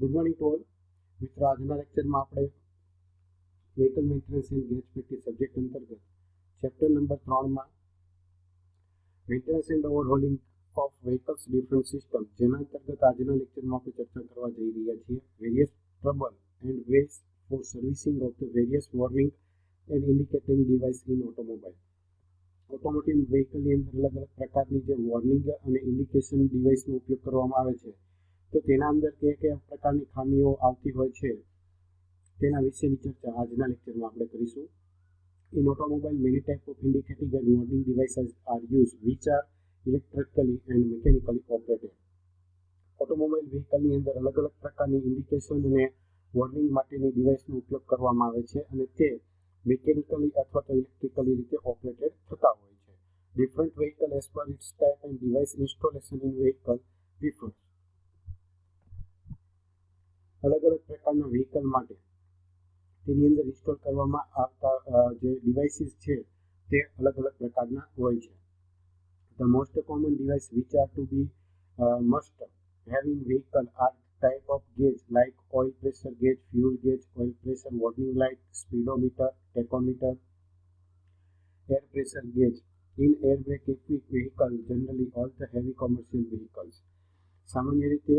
Good morning to all મિત્રો. આજના લેક્ચરમાં આપણે vehicle maintenance and gauge practice subject અંતર્ગત ચેપ્ટર નંબર 3માં maintenance and overhauling of vehicles different system, જેના અંતર્ગત આજના લેક્ચરમાં આપણે ચર્ચા કરવા જઈ રહ્યા છીએ. Various trouble and ways for servicing of the various warning and indicating device in automobile. Automotive વ્હીકલની અંદર અલગ અલગ પ્રકારની જે વોર્નિંગ અને ઇન્ડિકેશન ડિવાઇસનો ઉપયોગ કરવામાં આવે છે, તો તેના અંદર કયા પ્રકારની ખામીઓ આવતી હોય છે તેના વિશેની ચર્ચા આજના લેક્ચરમાં આપણે કરીશું. In automobile many type of indicating and warning devices are use which are electrically and mechanically operated. Automobile વ્હીકલની અંદર અલગ અલગ પ્રકારની ઇન્ડિકેશન અને વોર્નિંગ માટેની ડિવાઇસનો ઉપયોગ કરવામાં આવે છે અને તે મિકેનિકલી અથવા તો ઇલેક્ટ્રિકલી રીતે ઓપરેટેડ થતા હોય છે. Different vehicle as per its type and device installation in vehicle differ. અલગ અલગ પ્રકારના વ્હીકલ માટે તેની અંદર ઇન્સ્ટોલ કરવામાં આવતા જે ડિવાઇસીસ છે તે અલગ અલગ પ્રકારના હોય છે. The most common device which are to be must have in vehicle are type of gauge like oil pressure gauge, fuel gauge, oil pressure warning light, speedometer, tachometer, air pressure gauge. In air brake equipped vehicle, generally all the heavy commercial vehicles. સામાન્ય રીતે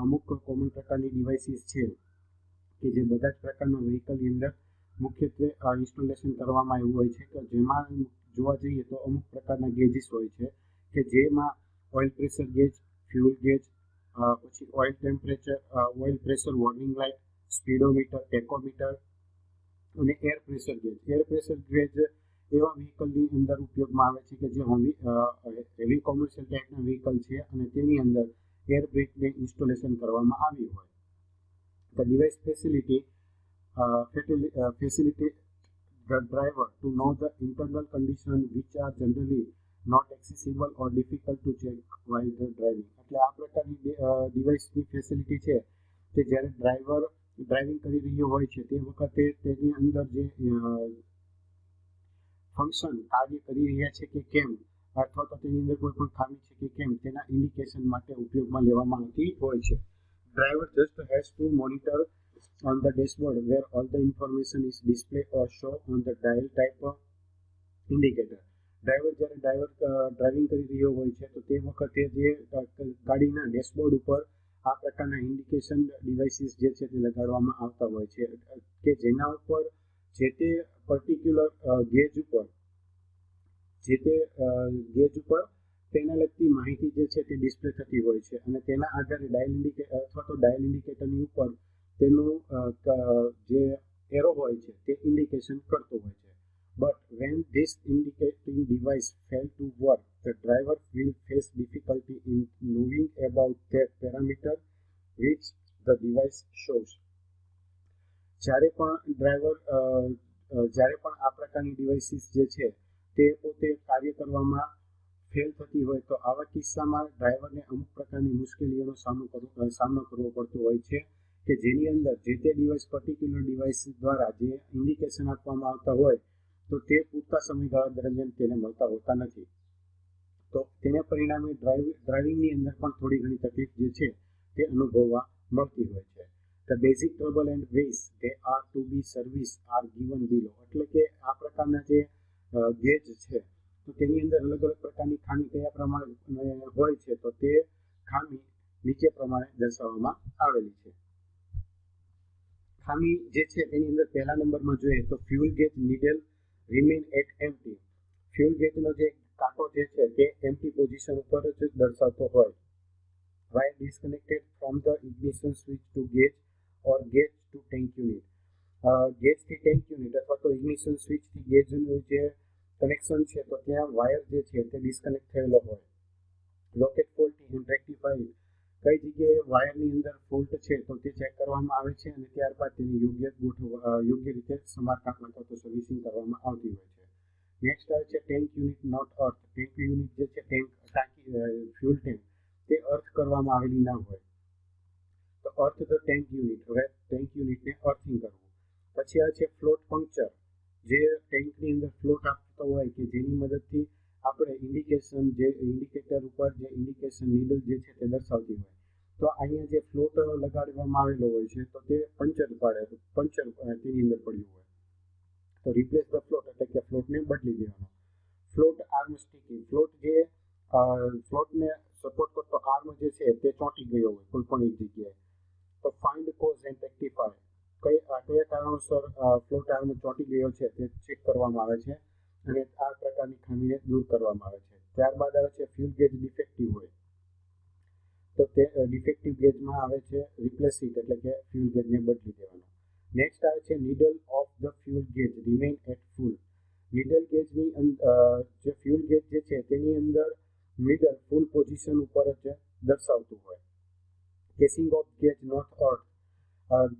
અમુક common પ્રકારની devices છે કે જે બધા જ પ્રકારના વ્હીકલની અંદર મુખ્યત્વે ઇન્સ્ટોલેશન કરવામાં આવ્યું હોય છે, કે જેમાં જોવા જઈએ તો અમુક પ્રકારના ગેજીસ હોય છે કે જેમાં oil pressure gauge, fuel gauge, પછી oil pressure warning light, speedometer, tachometer અને air pressure gauge. Air pressure gauge એવા વ્હીકલની અંદર ઉપયોગમાં આવે છે કે જે હેવી કોમર્શિયલ ટાઈપના વ્હીકલ છે અને તેની અંદર એર બ્રેકને ઇન્સ્ટોલેશન કરવામાં આવ્યું હોય. The device facilitate the driver to know the internal condition which are generally not accessible or difficult to check while the driving. એટલે આ પ્રકારની ડિવાઇસની ફેસિલિટી છે તે જ્યારે ડ્રાઈવર ડ્રાઇવિંગ કરી રહ્યો હોય છે તે વખતે તેની અંદર જે ફંક્શન કાર્ય કરી રહ્યા છે કે કેમ, અથવા તો તેની અંદર કોઈ પણ ખામી છે કે કેમ, તેના ઇન્ડિકેશન માટે ઉપયોગમાં લેવામાં આવતી હોય છે. Driver just has to monitor on the dashboard where all the information is displayed or show on the dial type of indicator. Driver જ્યારે ડ્રાઇવિંગ કરી રહ્યો હોય છે તો તે વખતે જે ગાડીના ડેશબોર્ડ ઉપર આ પ્રકારના ઇન્ડિકેશન ડિવાઇસીસ જે છે તે લગાડવામાં આવતા હોય છે કે જેના ઉપર જે તે પર્ટિક્યુલર ગેજ ઉપર તેને લગતી માહિતી જે છે તે ડિસ્પ્લે થતી હોય છે અને તેના આધારે ડાયલ ઇન્ડિકેટરની ઉપર તેનું જે એરો હોય છે તે ઇન્ડિકેશન કરતો હોય છે. But when this indicating device fails to work, the driver will face difficulty in knowing about the parameter which the device shows. જ્યારે પણ આ પ્રકારની ડિવાઇસીસ જે છે તે પોતે કાર્ય કરવામાં ફેલ થતી હોય તો આવા કિસ્સામાં ડ્રાઈવરને અમુક પ્રકારની મુશ્કેલીઓનો સામનો કરવો પડતો હોય છે કે જેની અંદર જે તે પર્ટિક્યુલર ડિવાઇસ દ્વારા જે ઇન્ડિકેશન આપવામાં આવતા હોય તો તે પૂરતા સમયગાળા દરમિયાન તેને મળતા હોતા નથી. તો તેને પરિણામે ડ્રાઇવિંગની અંદર પણ થોડી ઘણી તકલીફ જે છે તે અનુભવવા મળતી હોય છે. The basic trouble and ways they are to be service are given below. એટલે કે આ પ્રકારના જે ગેજ છે તો તેની અંદર અલગ અલગ પ્રકારની ખામી કયા પ્રમાણે હોય છે તો તે ખામી નીચે પ્રમાણે દર્શાવવામાં આવેલી છે. ખામી જે છે તેની અંદર પહેલા નંબરમાં જોઈએ તો fuel gauge needle remain at empty. Fuel ગેજનો જે કાંટો જે છે તે એમ્પ્ટી પોઝિશન ઉપર જ દર્શાવતો હોય. While disconnected from the ignition switch to gauge or gauge to tank unit. ગેજથી ટેન્ક યુનિટ અથવા તો ઇગ્નિશન સ્વિચથી ગેજનું જે કનેક્શન છે તો ત્યાં વાયર જે છે તે ડિસ્કનેક્ટ થયેલો હોય. Locate faulty and rectified. કઈ જગ્યાએ વાયરની અંદર ફોલ્ટ છે તો તે ચેક કરવામાં આવે છે અને ત્યારબાદ તેની યોગ્ય રીતે સમારકામ અથવા તો સર્વિસિંગ કરવામાં આવતી હોય છે. નેક્સ્ટ આવે છે tank unit not earth. Tank unit જે છે ફ્યુલ ટેન્ક તે અર્થ કરવામાં આવેલી ના હોય તો અર્થ ધ ટેન્ક યુનિટ. હવે ટેન્ક યુનિટને અર્થિંગ કરવું. પછી આવે છે ફ્લોટ પંક્ચર. જે ટેન્કની અંદર ફ્લોટ આપતો હોય કે જેની મદદથી આપણે ઇન્ડિકેટર ઉપર જે ઇન્ડિકેશન નીડલ જે છે તે દર્શાવતી હોય તો અહીંયા જે ફ્લોટ લગાડવામાં આવેલો હોય છે તો તે પંચર તેની અંદર પડ્યું હોય તો રિપ્લેસ ધ ફ્લોટ એટલે કે ફ્લોટને બદલી દેવાનો. ફ્લોટ આર્મ સ્ટીકિંગ, ફ્લોટને સપોર્ટ કરતો આર્મ જે છે તે ચોંટી ગયો હોય કોઈ પણ એક જગ્યાએ. તો ફાઇન્ડ કોઝ એન્ડ રેક્ટિફાય, કયા કારણોસર ફ્લોટ આર્મ ચોંટી ગયો છે તે ચેક કરવામાં આવે છે અને આ પ્રકારની ખામીને દૂર કરવામાં આવે છે. ત્યારબાદ આવે છે ફ્યુલ ગેજ ડિફેક્ટિવ હોય તો તે ડિફેક્ટિવ ગેજમાં આવે છે રિપ્લેસ ઇટ એટલે કે ફ્યુલ ગેજને બદલી દેવાનો. નેક્સ્ટ આવે છે needle of the fuel gauge remain at full. Needle ગેજની જે ફ્યુલ ગેજ જે છે તેની અંદર નીડલ ફૂલ પોઝિશન ઉપર જ દર્શાવતું હોય. Casing of gauge not earth,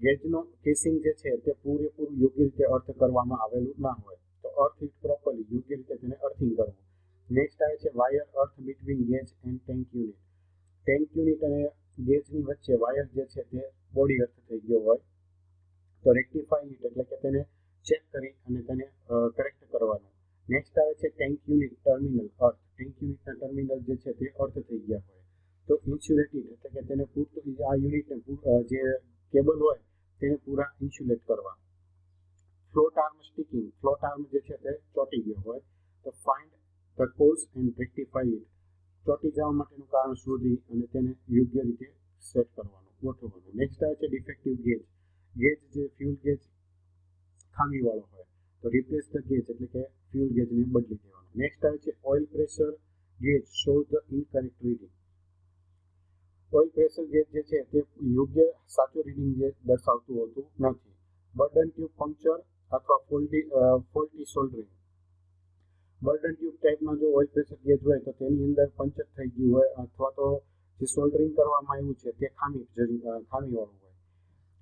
ગેજનો કેસિંગ જે છે તે પૂરેપૂરું યોગ્ય રીતે અર્થ કરવામાં આવેલું ના હોય તો અર્થ ઇટ પ્રોપરલી, યોગ્ય રીતે તેને અર્થિંગ કરવું. નેક્સ્ટ આવે છે wire earth between gauge and tank unit. Tank unit અને ગેજની વચ્ચે વાયર જે છે તે બોડી અર્થ થઈ ગયો હોય તો રેક્ટિફાઈ ઇટ એટલે કે તેને ચેક કરી અને તેને કરેક્ટ કરવાનું. નેક્સ્ટ આવે છે ટેન્ક યુનિટ ટર્મિનલ અર્થ. ટેન્ક યુનિટના ટર્મિનલ જે છે તે અર્થ થઈ ગયા હોય તો ઇન્સ્યુલેટેડ એટલે કે તેને પૂરતું આ યુનિટને જે કેબલ હોય તેને પૂરા ઇન્સ્યુલેટ કરવા. Float arm sticking, float arm જે છે તે ચોંટી ગયો હોય તો find the cause and rectify it, ચોંટી જવા માટેનું કારણ શોધી અને તેને યોગ્ય રીતે સેટ કરવાનું, ગોઠવવાનું. નેક્સ્ટ આવે છે ડિફેક્ટિવ ગેજ. ગેજ જે ફ્યુલ ગેજ ખામીવાળો હોય તો રિપ્લેસ ધ ગેજ એટલે કે ફ્યુલ ગેજને બદલી દેવાનું. નેક્સ્ટ આવે છે oil pressure gauge show the incorrect reading. Oil pressure gauge જે છે તે યોગ્ય સાચું રીડિંગ જે દર્શાવતું હોતું નથી. બર્ડન ટ્યુબ પંક્ચર અથવા ફોલ્ટી સોલ્ડરિંગ. બર્ડન ટ્યુબ ટાઈપનો જો ઓઇલ પ્રેશર ગેજ હોય તો તેની અંદર પંચર થઈ ગયું હોય અથવા તો જે સોલ્ડરિંગ કરવામાં આવ્યું છે તે ખામીવાળું હોય.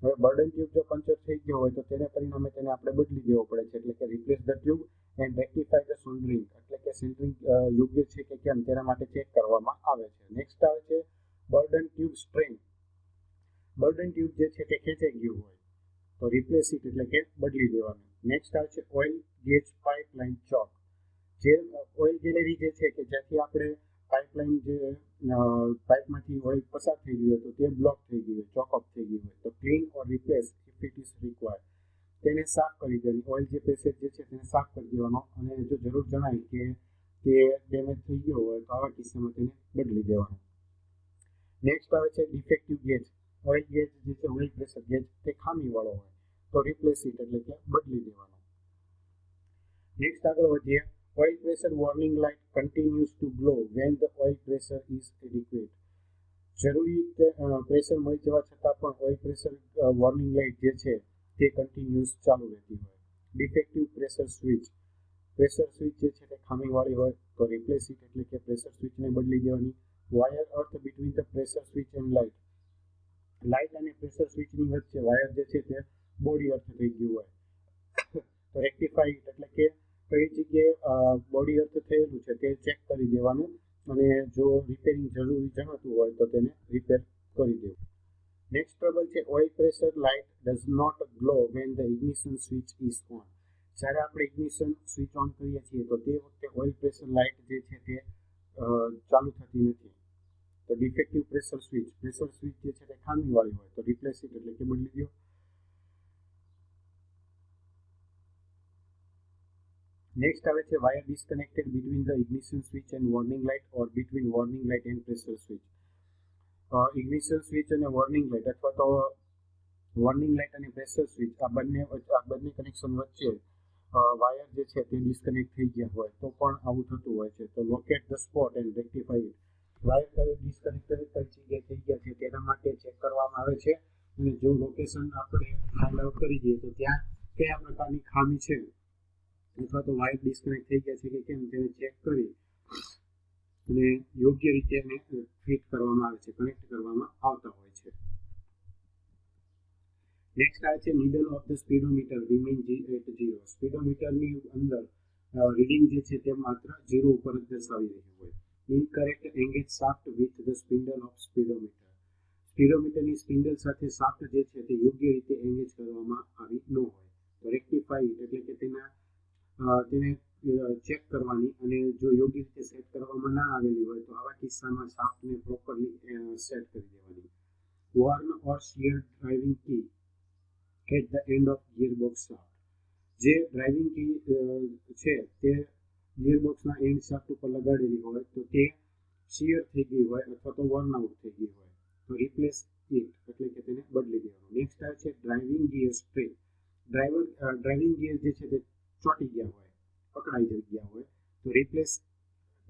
હવે બર્ડન ટ્યુબ જો પંચર થઈ ગયો હોય તો તેને પરિણામે તેને આપણે બદલી દેવો પડે છે એટલે કે replace the tube and rectify the soldering એટલે કે સોલ્ડરિંગ યોગ્ય છે કે કેમ તેના માટે ચેક કરવામાં આવે છે. નેક્સ્ટ આવે છે burden tube strain. Burden tube જે છે તે ખેંચાઈ ગયું હોય તો રિપ્લેસ ઇટ એટલે કે બદલી દેવાનું. નેક્સ્ટ આવે છે ઓઇલ ગેજ પાઇપલાઇન ચોક. જે ઓઇલ ગેલેરી જે છે કે જ્યાંથી આપણે પાઇપલાઇન જે પાઇપમાંથી ઓઇલ પસાર થઈ ગયું હોય તો તે બ્લોક થઈ ગયું હોય, ચોકઅપ થઈ ગયું હોય તો clean or replace if it is required. તેને સાફ કરી દેવાની, ઓઇલ જે પેસેજ જે છે તેને સાફ કરી દેવાનો અને જો જરૂર જણાય કે તે ડેમેજ થઈ ગયો હોય તો આવા કિસ્સામાં તેને બદલી દેવાનું. નેક્સ્ટ આવે છે ડિફેક્ટિવ ગેજ. ઓઇલ ગેજ જે છે ઓઇલ પ્રેશર ગેજ તે ખામીવાળો હોય તો રિપ્લેસ ઇટ એટલે કે બદલી દેવાનો. નેક્સ્ટ આગળ વધીએ. Oil pressure warning light continues to glow when the oil pressure is adequate. જરૂરી પ્રેશર મળી જવા છતાં પણ ઓઇલ પ્રેશર વોર્નિંગ લાઇટ જે છે તે કન્ટિન્યુઅસ ચાલુ રહેતી હોય. Defective pressure switch. Pressure switch જે છે તે ખામીવાળી હોય તો રિપ્લેસ ઇટ એટલે કે પ્રેશર સ્વિચને બદલી દેવાની. Wire earth between the pressure switch and light. Light અને પ્રેશર સ્વિચની વચ્ચે વાયર જે છે તે બોડી અર્થ થઈ ગયું હોય તો રેક્ટિફાઈ ઇટ એટલે કે કઈ જગ્યાએ બોડી અર્થ થયેલું છે તે ચેક કરી દેવાનું અને જો રિપેરિંગ જરૂરી જણાતું હોય તો તેને રિપેર કરી દેવું. નેક્સ્ટ ટ્રબલ છે oil pressure light does not glow when the ignition switch is on. જ્યારે આપણે ઇગ્નિશન સ્વિચ ઓન કરીએ છીએ તો તે વખતે ઓઇલ પ્રેશર લાઇટ જે છે તે ચાલુ થતી નથી. તો ડિફેક્ટિવ પ્રેશર સ્વિચ જે છે તે ખામીવાળી હોય તો રિપ્લેસ ઇટ એટલે કે બદલી દો. નેક્સ્ટ આવે છે wire disconnected between the ignition switch and warning light or between warning light and pressure switch. Ignition switch અને વોર્નિંગ લાઇટ અથવા તો વોર્નિંગ લાઇટ અને પ્રેશર સ્વિચ આ બંને કનેક્શન વચ્ચે વાયર જે છે તે ડિસ્કનેક્ટ થઈ ગયા હોય તો પણ આવું થતું હોય છે. તો locate the spot and rectify it. Wire disconnect કઈ જગ્યાએ થઈ ગયા છે તેના માટે ચેક કરવામાં આવે છે અને જો લોકેશન આપણે ફાઇન્ડ આઉટ કરી દઈએ તો ત્યાં કયા પ્રકારની ખામી છે અથવા તો વાયર ડિસ્કનેક્ટ થઈ ગયા છે કે કેમ તેને ચેક કરી અને યોગ્ય રીતે એને ફિટ કરવામાં આવે છે, કનેક્ટ કરવામાં આવતા હોય છે. નેક્સ્ટ આવે છે needle of the speedometer remain at 0. સ્પીડોમીટરની અંદર રીડિંગ જે છે તે માત્ર 0 ઉપર જ દર્શાવી રહ્યું હોય. Incorrect engage shaft with the spindle of speedometer. સ્પીડોમીટરની સ્પિન્ડલ સાથે શાફ્ટ જે છે તે યોગ્ય રીતે એંગેજ કરવામાં આવી ન હોય તો રેક્ટિફાઈ એટલે કે તેને ચેક કરવાની અને જો યોગ્ય રીતે સેટ કરવામાં ના આવેલી હોય તો આવા કિસ્સામાં શાફ્ટને પ્રોપરલી સેટ કરી દેવાની. worn or sheared driving key at the end of gearbox shaft. જે ડ્રાઇવિંગ કી છે તે ગિયરબોક્સના એન્ડ શાફ્ટ ઉપર લગાડેલી હોય તો તે શિયર થઈ ગઈ હોય અથવા તો વર્ન આઉટ થઈ ગઈ હોય તો રિપ્લેસ ઇટ એટલે કે તેને બદલી દેવાનું. નેક્સ્ટ આવે છે driving gear stray. Driving gear જે છે તે ચોંટી ગયા હોય, પકડાઈ ગયા હોય તો રિપ્લેસ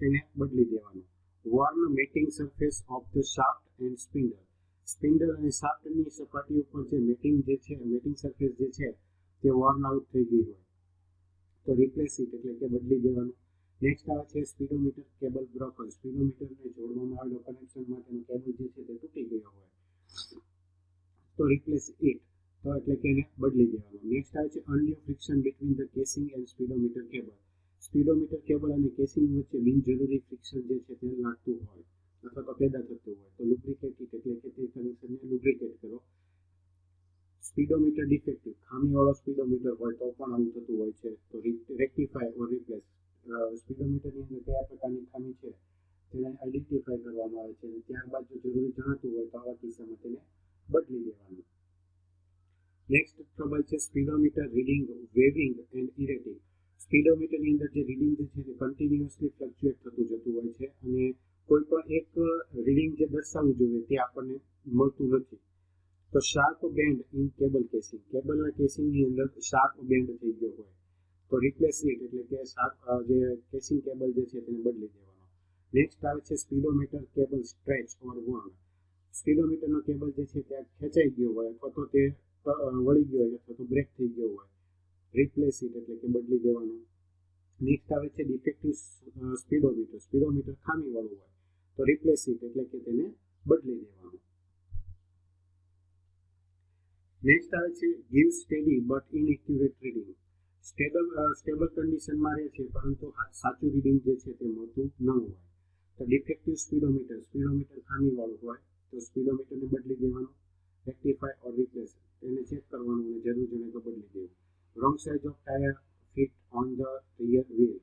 તેને બદલી દેવાનું. Worn matting surface of the shaft and spindle. Spindle અને શાફ્ટની સપાટી ઉપર જે મેટિંગ સરફેસ જે છે તે વર્ન આઉટ થઈ ગઈ હોય તો રિપ્લેસ ઇટ એટલે કે બદલી દેવાનું. નેક્સ્ટ આવે છે સ્પીડોમીટર કેબલ બ્રોકન. સ્પીડોમીટરને જોડવામાં આવેલો કનેક્શન માટેનો કેબલ જે છે તે તૂટી ગયો હોય તો રિપ્લેસ ઇટ તો એટલે કે એને બદલી દેવાનું. નેક્સ્ટ આવે છે undue friction between the casing and speedometer cable. Speedometer cable અને કેસિંગ વચ્ચે બિનજરૂરી ફ્રિક્શન જે છે તે લાગતું હોય અથવા તો પેદા થતું હોય તો લુબ્રિકેટ ઇટ એટલે કે તે કનેક્શનને લુબ્રિકેટ કરો. Speedometer defective. ખામીવાળો સ્પીડોમીટર હોય તો પણ આવું થતું હોય છે તો રેક્ટિફાય ઓર રિપ્લેસ. સ્પીડોમીટરની અંદર કયા પ્રકારની ખામી છે તેને આઈડેન્ટિફાય કરવામાં આવે છે અને ત્યારબાદ જો જરૂરી જણાતું હોય તો આવા કિસ્સામાં તેને બદલી દેવાનું. નેક્સ્ટ ટ્રબલ છે સ્પીડોમીટર રીડિંગ વેવિંગ એન્ડ ઇરેટિંગ. સ્પીડોમીટરની અંદર જે રીડિંગ જે છે તે કન્ટિન્યુઅસલી ફ્લક્ચ્યુએટ થતું જતું હોય છે અને કોઈ પણ એક રીડિંગ જે દર્શાવવું જોઈએ તે આપણને મળતું નથી. તો sharp band in cable casing. કેબલના કેસિંગની અંદર શાર્પ બેન્ડ થઈ ગયો હોય તો રિપ્લેસ ઇટ એટલે કે શાર્પ જે કેસિંગ કેબલ જે છે તેને બદલી દેવાનો. નેક્સ્ટ આવે છે સ્પીડોમીટર કેબલ સ્ટ્રેચ ઓર વોર્ન. સ્પીડોમીટરનો કેબલ જે છે ત્યાં ખેંચાઈ ગયો હોય અથવા તો તે વળી ગયો હોય અથવા તો બ્રેક થઈ ગયો હોય રિપ્લેસ ઇટ એટલે કે બદલી દેવાનો. નેક્સ્ટ આવે છે ડિફેક્ટિવ સ્પીડોમીટર. સ્પીડોમીટર ખામીવાળું હોય તો રિપ્લેસ ઇટ એટલે કે તેને બદલી દેવાનું. નેક્સ્ટ આવે છે give steady but inaccurate reading. Stable કન્ડિશનમાં રહે છે પરંતુ સાચું રીડિંગ જે છે તે મળતું ન હોય તો ડિફેક્ટિવ સ્પીડોમીટર. સ્પીડોમીટર ખામીવાળું હોય તો સ્પીડોમીટરને બદલી દેવાનું. રેક્ટિફાય ઓર રિપ્લેસ એને ચેક કરવાનું અને જરૂર જણે તો બદલી દેવું. Wrong size of tyre fit on the rear wheel.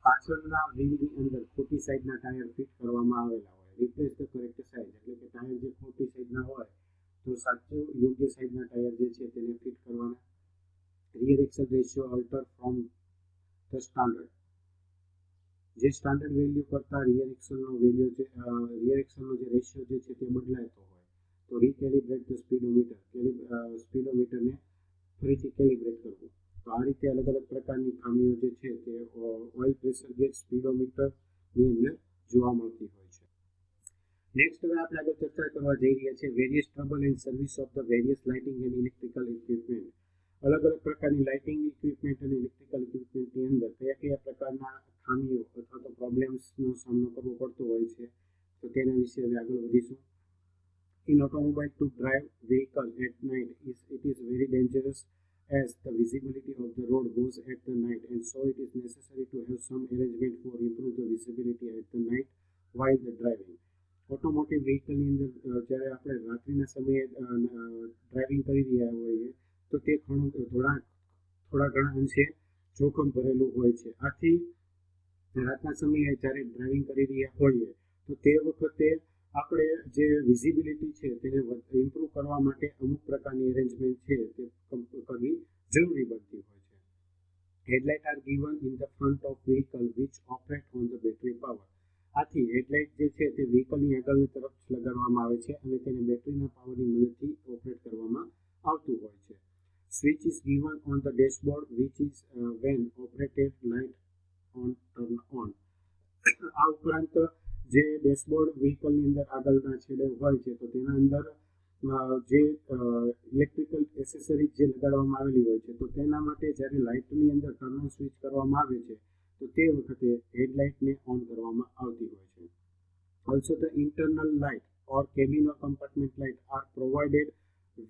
પાછળના વ્હીલની અંદર ખોટી સાઈડના ટાયર ફિટ કરવામાં આવેલા હોય. રિપ્લેસ ધ કરેક્ટ સાઇઝ એટલે કે ટાયર જે ખોટી સાઈડના હોય તો સાચું યોગ્ય સાઈઝના ટાયર જે છે તેને ફિટ કરવાના. Rear Excel ratio alter from the standard. જે સ્ટાન્ડર્ડ વેલ્યુ કરતાં રિયર એક્સલનો જે રેશિયો જે છે તે બદલાતો હોય તો રીકેલિબ્રેટ ધ સ્પીડોમીટર. સ્પીડોમીટરને ફરીથી કેલિબ્રેટ કરવું. તો આ રીતે અલગ અલગ પ્રકારની ખામીઓ જે છે તે ઓઇલ પ્રેશર ગેજ સ્પીડોમીટરની અંદર જોવા મળતી હોય છે. નેક્સ્ટ હવે આપણે આગળ ચર્ચા કરવા જઈ રહ્યા છીએ various trouble and service of the various lighting and electrical equipment. અલગ અલગ પ્રકારની લાઇટિંગ ઇક્વિપમેન્ટ અને ઇલેક્ટ્રિકલ ઇક્વિપમેન્ટની અંદર કયા પ્રકારના ખામીઓ અથવા તો પ્રોબ્લેમ્સનો સામનો કરવો પડતો હોય છે તો તેના વિશે હવે આગળ વધીશું. In automobile to drive vehicle at night it is very dangerous as the visibility of the road goes at the night and so it is necessary to have some arrangement for improve the visibility at the night while the driving. Automotive વ્હીકલની અંદર જ્યારે આપણે રાત્રિના સમયે driving કરી રહ્યા હોઈએ તો તે થોડા ઘણા અંશે જોખમ ભરેલું હોય છે. આથી રાતના સમયે જ્યારે ડ્રાઇવિંગ કરી રહ્યા હોઈએ તો તે વખતે આપણે જે વિઝિબિલિટી છે તેને ઇમ્પ્રૂવ કરવા માટે અમુક પ્રકારની અરેન્જમેન્ટ છે તે કરવી જરૂરી બનતી હોય છે. Headlight R given in the front of vehicle which operate on the battery power. આથી હેડલાઇટ જે છે તે વ્હીકલની આગળની તરફ લગાડવામાં આવે છે અને તેને બેટરીના પાવરની મદદથી ઓપરેટ કરવામાં આવતું હોય છે. Switch is given on the dashboard which is when operated light on turn on. આ ઉપરાંત જે ડેશબોર્ડ વ્હીકલની અંદર આગળના છેડે હોય છે તો તેના અંદર જે ઇલેક્ટ્રિકલ એસેસરીઝ જે લગાડવામાં આવેલી હોય છે તો તેના માટે જ્યારે લાઇટની અંદર ટર્ન ઓન સ્વિચ કરવામાં આવે છે તો તે વખતે હેડલાઇટને ઓન કરવામાં આવતી હોય છે. Also the internal light or cabin or compartment light are provided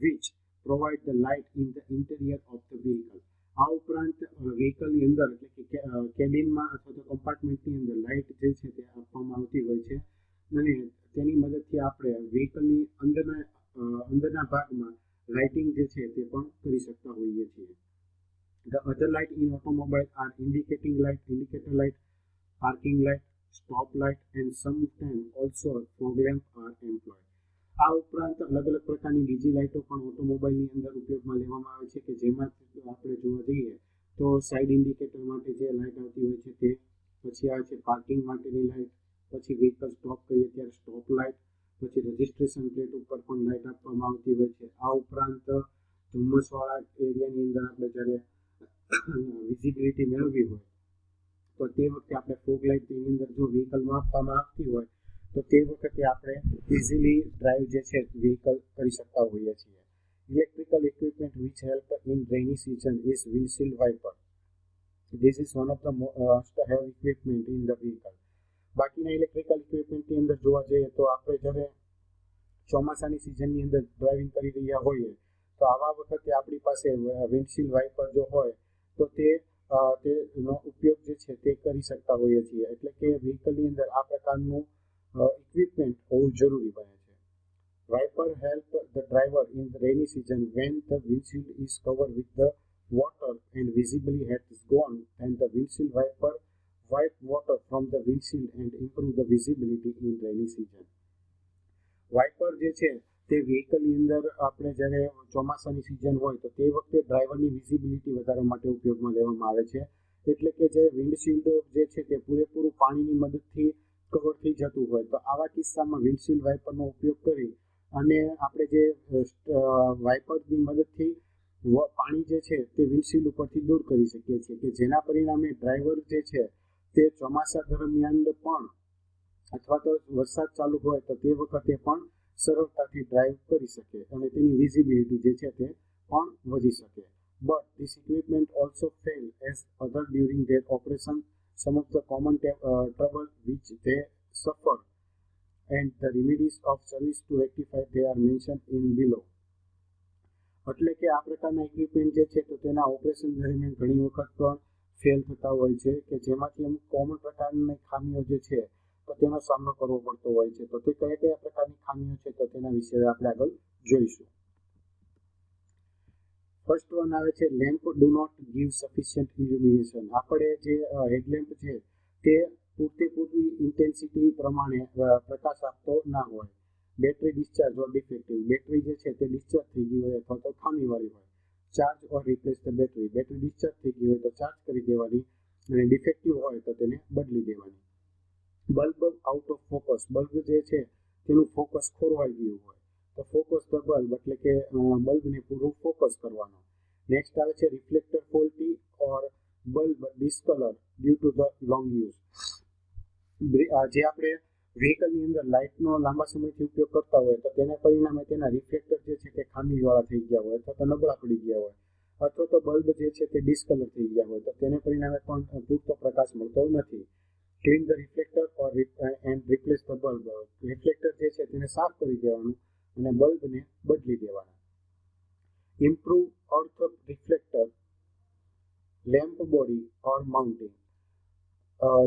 which provide the light in the interior of the vehicle. આ ઉપરાંત વ્હીકલની અંદર એટલે કે કેબિનમાં અથવા તો કમ્પાર્ટમેન્ટની અંદર લાઇટ જે છે તે આપવામાં આવતી હોય છે અને તેની મદદથી આપણે વ્હીકલની અંદરના ભાગમાં લાઇટિંગ જે છે તે પણ કરી શકતા હોઈએ છીએ. The other light in automobile are indicator light, parking light, stop light and sometimes also fog lamp are employed. આ ઉપરાંત અલગ અલગ પ્રકારની બીજી લાઇટો પણ ઓટોમોબાઈલની અંદર ઉપયોગમાં લેવામાં આવે છે કે જેમાં આપણે જોવા જઈએ તો સાઇડ ઇન્ડિકેટર માટે જે લાઇટ આવતી હોય છે તે, પછી આવે છે પાર્કિંગ માટેની લાઇટ, પછી વ્હીકલ સ્ટોપ કરીએ ત્યારે સ્ટોપ લાઇટ, પછી રજિસ્ટ્રેશન પ્લેટ ઉપર પણ લાઇટ આપવામાં આવતી હોય છે. આ ઉપરાંત ધુમ્મસવાળા એરિયાની અંદર આપણે જ્યારે વિઝિબિલિટી મેળવવી હોય તો તે વખતે આપણે ફોગ લાઇટની અંદર જો વ્હીકલમાં આપવામાં આવતી હોય તો તે વખતે આપણે ઇઝીલી ડ્રાઈવ જે છે વ્હીકલ કરી શકતા હોઈએ છીએ. Electrical equipment which help in rainy season is windshield wiper. This is one of the most have equipment in the vehicle. બાકીના ઇલેક્ટ્રિકલ ઇક્વિપમેન્ટની અંદર જોવા જઈએ તો આપણે જ્યારે ચોમાસાની સિઝનની અંદર ડ્રાઇવિંગ કરી રહ્યા હોઈએ તો આવા વખતે આપણી પાસે વિન્ડશીલ્ડ વાઇપર જો હોય તો તેનો ઉપયોગ જે છે તે કરી શકતા હોઈએ છીએ. એટલે કે વ્હીકલની અંદર આ પ્રકારનું ઇક્વિપમેન્ટ હોવું જરૂરી બને છે. Wiper help the driver in the rainy season when the windshield is covered with the water and visibly has gone, and the windshield wiper wipe water from the windshield and improve the visibility in rainy season. Wiper જે છે તે વ્હીકલની અંદર આપણે જ્યારે ચોમાસાની season હોય તો તે વખતે ડ્રાઈવરની વિઝિબિલિટી વધારવા માટે ઉપયોગમાં લેવામાં આવે છે. એટલે કે જે વિન્ડશીલ્ડ જે છે તે પૂરેપૂરું પાણીની મદદથી કવર થઈ જતું હોય તો આવા કિસ્સામાં વિન્ડશીલ્ડ વાઇપરનો ઉપયોગ કરી અને આપણે જે વાઇપરની મદદથી પાણી જે છે તે વિન્ડશીલ્ડ ઉપરથી દૂર કરી શકીએ છીએ કે જેના પરિણામે ડ્રાઈવર જે છે તે ચોમાસા દરમિયાન પણ અથવા તો વરસાદ ચાલુ હોય તો તે વખતે પણ સરળતાથી ડ્રાઈવ કરી શકે અને તેની વિઝિબિલિટી જે છે તે પણ વધી શકે. But this equipment also fail as other during their operation. Some of the common trouble which they suffer and the remedies of service to rectify they are mention in below. એટલે કે આ પ્રકારના ઇક્વિપમેન્ટ જે છે તો તેના operation દરમિયાન ઘણી વખત પણ ફેલ થતા હોય છે કે જેમાંથી અમુક કોમન પ્રકારની ખામીઓ જે છે તો તેનો સામનો કરવો પડતો હોય છે. તો તે કયા કયા પ્રકારની ખામીઓ છે તો તેના વિશે આપણે આગળ જોઈશું. ફર્સ્ટ વન આવે છે lamp do not give sufficient illumination. આપણે જે હેડલેમ્પ છે તે પૂરતી ઇન્ટેન્સિટી પ્રમાણે પ્રકાશ આપતો ના હોય. બેટરી ડિસ્ચાર્જ ઓર ડિફેક્ટિવ. બેટરી જે છે તે ડિસ્ચાર્જ થઈ ગઈ હોય અથવા તો ખામીવાળી હોય. Charge or replace the battery. Battery discharge થઈ ગઈ હોય તો ચાર્જ કરી દેવાની અને ડિફેક્ટિવ હોય તો તેને બદલી દેવાની. Bulb out of focus. Bulb જે છે તેનું ફોકસ ખોરવાઈ ગયું હોય તો ફોકસ ધ બલ્બ એટલે કે બલ્બને પૂરું ફોકસ કરવાનો. નેક્સ્ટ આવે છે reflector faulty or bulb discolour due to the long use. જે આપણે વ્હીકલની અંદર લાઇટનો લાંબા સમયથી ઉપયોગ કરતા હોય તો તેના પરિણામે તેના રિફ્લેક્ટર જે છે તે ખામીવાળા થઈ ગયા હોય અથવા તો નબળા પડી ગયા હોય અથવા તો બલ્બ જે છે તે ડિસ્કલર થઈ ગયા હોય તો તેને પરિણામે પણ પૂરતો પ્રકાશ મળતો નથી. Clean the reflector or and replace the bulb. Reflector જે છે તેને સાફ કરી દેવાનું અને બલ્બને બદલી દેવાના. ઇમ્પ્રૂવ અર્થ રિફ્લેક્ટર લેમ્પ બોડી ઓર માઉન્ટિંગ.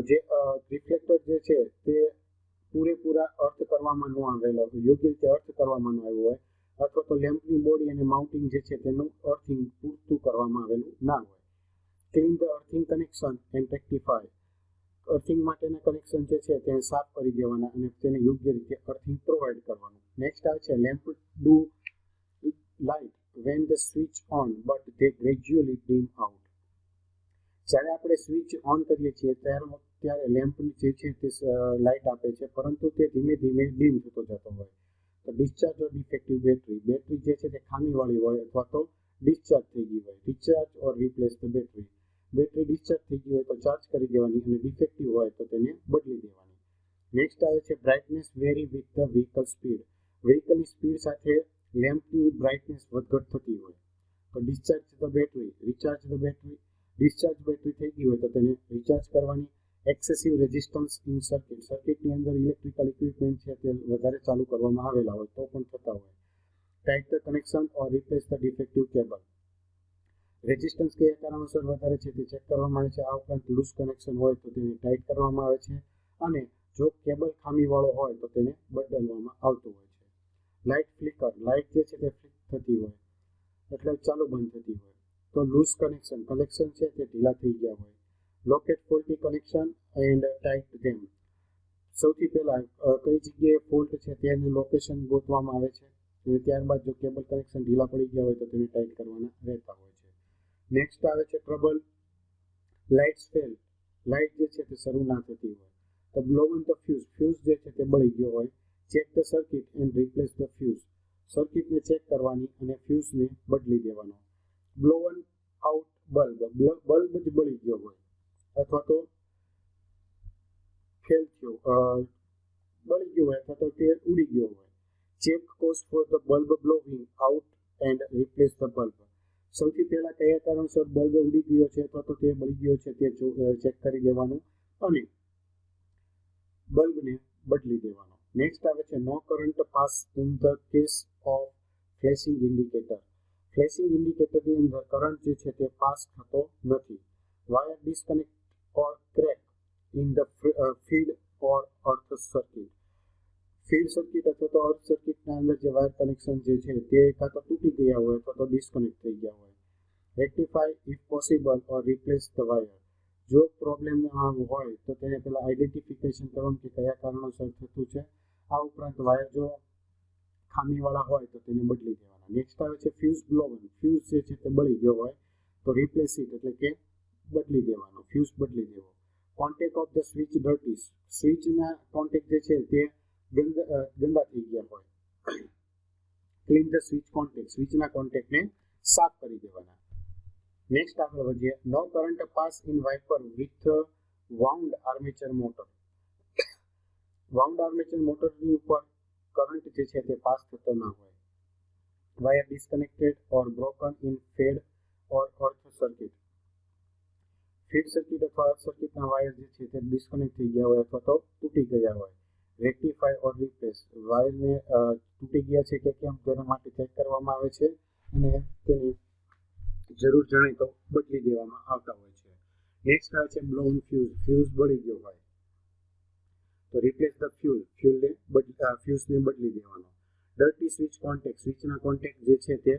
જે રિફ્લેક્ટર જે છે તે પૂરેપૂરા અર્થ કરવામાં ન આવેલો યોગ્ય રીતે અર્થ કરવામાં ન આવ્યો હોય અથવા તો લેમ્પની બોડી અને માઉન્ટિંગ જે છે તેનું અર્થિંગ પૂરતું કરવામાં આવેલું ના હોય. Clean the earthing connection and rectify. Earthing માટેના કનેક્શન જે છે તેને સાફ કરી દેવાના અને તેને યોગ્ય રીતે અર્થિંગ પ્રોવાઈડ કરવાનું. નેક્સ્ટ આવે છે lamp do light when the switch on but they gradually dim out. જ્યારે આપણે સ્વિચ ઓન કરીએ છીએ ત્યારે લેમ્પ જે છે તે લાઇટ આપે છે પરંતુ તે ધીમે ધીમે ડીમ થતો જતો હોય. તો ડિસ્ચાર્જ ઓર ડિફેક્ટિવ બેટરી. બેટરી જે છે તે ખામીવાળી હોય અથવા તો ડિસ્ચાર્જ થઈ ગઈ હોય. Recharge or replace the battery. Battery discharge થઈ ગઈ હોય તો ચાર્જ કરી દેવાની અને ડિફેક્ટિવ હોય તો તેને બદલી દેવાની. નેક્સ્ટ આવે છે brightness vary with the vehicle speed. વ્હીકલની સ્પીડ સાથે લેમ્પની બ્રાઇટનેસ વધઘટ થતી હોય તો discharge the battery. Recharge the battery. Discharge battery થઈ ગઈ હોય તો તેને રિચાર્જ કરવાની. Excessive resistance in circuit. સર્કિટની અંદર ઇલેક્ટ્રિકલ ઇક્વિપમેન્ટ છે તે વધારે ચાલુ કરવામાં આવેલા હોય તો પણ થતા હોય. Tight the connection or replace the defective cable. Resistance કયા કારણોસર વધારે છે તે ચેક કરવામાં આવે છે. આ ઉપરાંત લૂઝ કનેક્શન હોય તો તેને ટાઈટ કરવામાં આવે છે અને જો કેબલ ખામીવાળો હોય તો તેને બદલવામાં આવતું હોય છે. Light flicker. લાઇટ જે છે તે ફ્લિક થતી હોય એટલે ચાલુ બંધ થતી હોય તો લૂઝ કનેક્શન છે તે ઢીલા થઈ ગયા હોય. Locate faulty connection and tight them. સૌથી પહેલા કઈ જગ્યાએ ફોલ્ટ છે તેની લોકેશન ગોતવામાં આવે છે અને ત્યારબાદ જો કેબલ કનેક્શન ઢીલા પડી ગયા હોય તો તેને ટાઈટ કરવાના રહેતા હોય છે. નેક્સ્ટ આવે છે ટ્રબલ લાઇટ્સ ફેલ. લાઇટ જે છે તે શરૂ ના થતી હોય તો blow on the fuse. Fuse જે છે તે બળી ગયો હોય. Check the circuit and replace the fuse. સર્કિટને ચેક કરવાની અને ફ્યુઝને બદલી દેવાનો. Blow on out bulb. Bulb જ બળી ગયો હોય અથવા તો ફેલ થયો બળી ગયો હોય અથવા તો તે ઉડી ગયો હોય. Check cause for the bulb blowing out and replace the bulb. સૌથી પહેલા કયા કારણસર બલ્બ ઉડી ગયો છે અથવા તો તે બળી ગયો છે તે ચેક કરી દેવાનું અને બલ્બને બદલી દેવાનો. નેક્સ્ટ આવે છે no current pass in the case of flashing indicator. Flashing ઇન્ડિકેટરની અંદર કરંટ જે છે તે પાસ થતો નથી. Wire disconnect or crack in the feed or earth circuit. Feed circuit અથવા તો અર્થ સર્કિટના અંદર જે વાયર કનેક્શન જે છે તે કાં તો તૂટી ગયા હોય અથવા તો ડિસ્કનેક્ટ થઈ ગયા હોય. Rectify if possible or replace the wire. જો પ્રોબ્લેમ હોય તો તેને પહેલાં આઈડેન્ટિફિકેશન કરવાનું કે કયા કારણોસર થતું છે. આ ઉપરાંત વાયર જો ખામીવાળા હોય તો તેને બદલી દેવાના. નેક્સ્ટ આવે છે ફ્યુઝ બ્લોવન. ફ્યુઝ જે છે તે બળી ગયો હોય તો રિપ્લેસ ઇટ એટલે કે બદલી દેવાનો, ફ્યુઝ બદલી દેવો. Contact of the switch dirties. સ્વિચના કોન્ટેક્ટ જે છે તે ગંદા થઈ ગયા હોય. Clean the switch contact. સ્વિચના કોન્ટેક્ટને સાફ કરી દેવાના. નેક્સ્ટ આગળ વધીએ. No current pass in wiper with wound armature motor. Wound armature મોટરની ઉપર કરંટ જે છે તે પાસ થતો ના હોય. Wire disconnected or broken in feed or earth circuit. Feed circuit અથવા અર્થ સર્કિટના વાયર જે છે તે ડિસ્કનેક્ટ થઈ ગયા હોય અથવા તો તૂટી ગયા હોય. રેક્ટિફાય ઓર રિપ્લેસ. વાયરને તૂટી ગયા છે કે કેમ તેના માટે ચેક કરવામાં આવે છે અને તેની જરૂર જણાય તો બદલી દેવામાં આવતા હોય છે. નેક્સ્ટ આવે છે બ્લોન ફ્યુઝ. ફ્યુઝ બળી ગયો હોય તો રિપ્લેસ ધ ફ્યુઝને બદલી દેવાનો. Dirty switch contact. સ્વિચના કોન્ટેક્ટ જે છે તે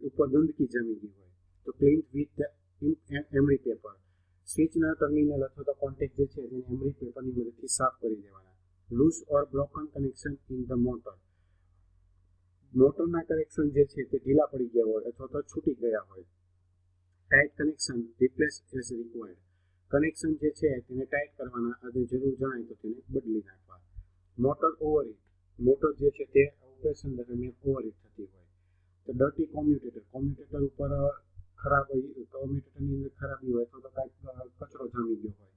ઉપર ગંદકી જમી ગઈ હોય તો ક્લીન વિથ એમરી પેપર. સ્વિચના ટર્મિનલ અથવા તો કોન્ટેક્ટ જે છે તેને એમરી પેપરની મદદથી સાફ કરી દેવાના. Loose or broken connection in the motor. મોટરના કનેક્શન જે છે તે ઢીલા પડી ગયા હોય અથવા તો છૂટી ગયા હોય. Tight connection replace as required. Connection જે છે તેને ટાઈટ કરવાના અને જરૂર જણાય તો તેને બદલી નાખવા. Motor overheat. મોટર જે છે તે ઓપરેશન દરમિયાન ઓવરહીટ થતી હોય તો ડર્ટી કોમ્યુટેટર. કોમ્યુટેટર ઉપર કોમ્યુટેટરની અંદર ખરાબી હોય તો કાંઈક કચરો જામી ગયો હોય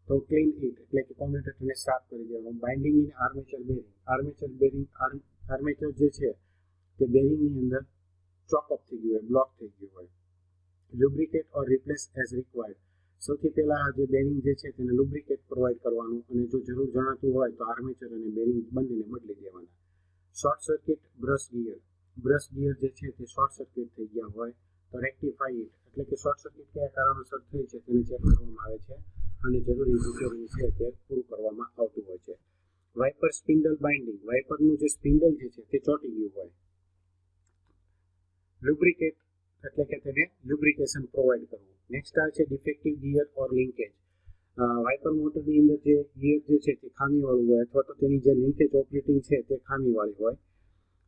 તો ક્લીન ઇટ એટલે કે કોમ્યુટેટરને સાફ કરી દેવાનું. Binding in armature bearing. Armature જે છે તે બેરિંગની અંદર ચોકઅપ થઈ ગયું હોય, બ્લોક થઈ ગયું હોય. લુબ્રિકેટ ઓર રિપ્લેસ એઝ રિક્વાયર્ડ. સૌથી પહેલાં જે બેરિંગ જે છે તેને લુબ્રિકેટ પ્રોવાઈડ કરવાનું અને જો જરૂર જણાતું હોય તો આર્મેચર અને બેરિંગ બંનેને બદલી દેવાના. Short circuit brush gear. Brush gear જે છે તે શોર્ટ સર્કિટ થઈ ગયા હોય તો રેક્ટિફાઈ ઇટ એટલે કે શોર્ટ સર્કિટ કયા કારણોસર થઈ છે તેને ચેક કરવામાં આવે છે અને જરૂરી રિપેરિંગ છે તે પૂરું કરવામાં આવતું હોય છે. Wiper spindle binding. વાઇપરનું જે સ્પિન્ડલ જે છે તે ચોંટી ગયું હોય. લુબ્રિકેટ એટલે કે તેને લ્યુબ્રિકેશન પ્રોવાઈડ કરવું. નેક્સ્ટ આવે છે ડિફેક્ટિવ ગિયર ઓર લિંકેજ. વાઇપર મોટરની અંદર જે ગિયર જે છે તે ખામીવાળું હોય અથવા તો તેની જે લિંકેજ ઓપરેટિંગ છે તે ખામીવાળી હોય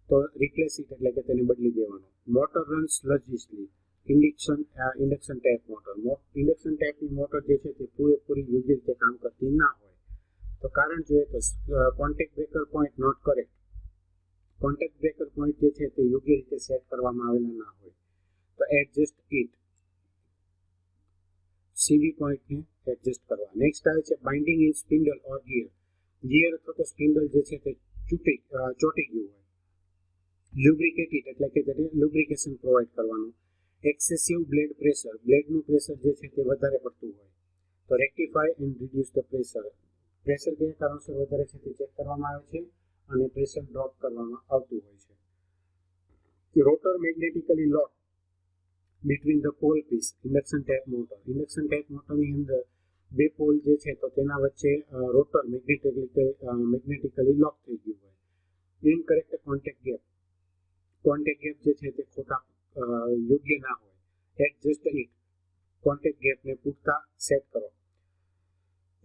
તો રિપ્લેસ ઇટ એટલે કે તેને બદલી દેવાનું. Motor run sluggishly. Induction type motor. Induction ટાઈપની મોટર જે છે તે પૂરેપૂરી યોગ્ય રીતે કામ કરતી ના હોય તો કારણ જોઈએ તો contact breaker point not correct. Contact breaker point જે છે તે યોગ્ય રીતે સેટ કરવામાં આવેલા ના હોય તો એડજસ્ટ ઇટ. સીબી પોઈન્ટને એડજસ્ટ કરવા. નેક્સ્ટ આવે છે binding in spindle or gear. Gear અથવા તો સ્પિન્ડલ જે છે તે ચોંટી ગયું હોય. લ્યુબ્રિકેટ ઇટ એટલે કે તેને લ્યુબ્રિકેશન પ્રોવાઈડ કરવાનું. Excessive blade pressure. બ્લેડનું પ્રેશર જે છે તે વધારે પડતું હોય તો rectify and reduce the pressure. Pressure કયા કારણસર વધારે છે તે ચેક કરવામાં આવે છે અને પ્રેશર ડ્રોપ કરવામાં આવતું હોય છે. Rotor magnetically lock between the pole piece. Induction type motor. Induction type મોટરની અંદર બે પોલ જે છે તો તેના વચ્ચે રોટર મેગ્નેટિકલી લોક થઈ ગયું હોય. Incorrect contact gap. Contact gap જે છે તે ખોટા યોગ્ય ના હોય. Adjust it. કોન્ટેક્ટ ગેપને પૂરતા સેટ કરો.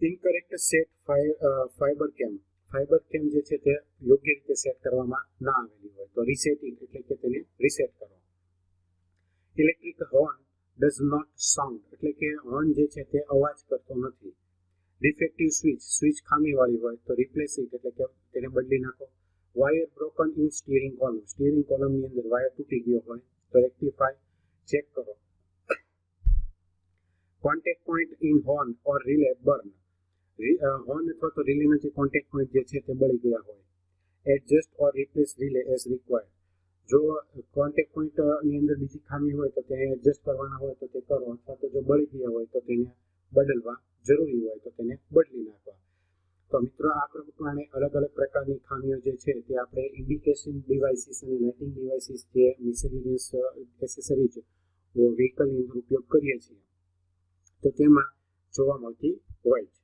ઇનકરેક્ટ સેટ ફાઇબર કેમ જે છે તે યોગ્ય રીતે સેટ કરવામાં ના આવેલી હોય તો રીસેટિંગ એટલે કે તેને રીસેટ કરો. Electric horn does not sound એટલે કે હોર્ન જે છે તે અવાજ કરતો નથી. ડિફેક્ટિવ સ્વિચ ખામીવાળી હોય તો રિપ્લેસ ઇટ એટલે કે તેને બદલી નાખો. વાયર બ્રોકન ઇન સ્ટીયરિંગ કોલમની અંદર વાયર તૂટી ગયો હોય તો રેક્ટિફાય ચેક કરો. Contact point in horn or relay burn horn અથવા તો રિલેના જે કોન્ટેક્ટ પોઈન્ટ જે છે તે બળી ગયા હોય. એડજસ્ટ ઓર રિપ્લેસ રિલે એઝ રિક્વાયર્ડ જો કોન્ટેક્ટ પોઈન્ટની અંદર બીજી ખામી હોય તો તેને એડજસ્ટ કરવાના હોય તો તે કરો અથવા તો જો બળી ગયા હોય તો તેને બદલવા જરૂરી હોય તો તેને બદલી નાખવા. તો મિત્રો આ પ્રમાણે અલગ અલગ પ્રકારની ખામીઓ જે છે તે આપણે ઇન્ડિકેશન ડિવાઇસીસ અને લાઇટિંગ ડિવાઇસીસ જે મિસેલિનિયસ એસેસરીઝ વ્હીકલની અંદર ઉપયોગ કરીએ છીએ તો તેમાં જોવા મળતી હોય છે.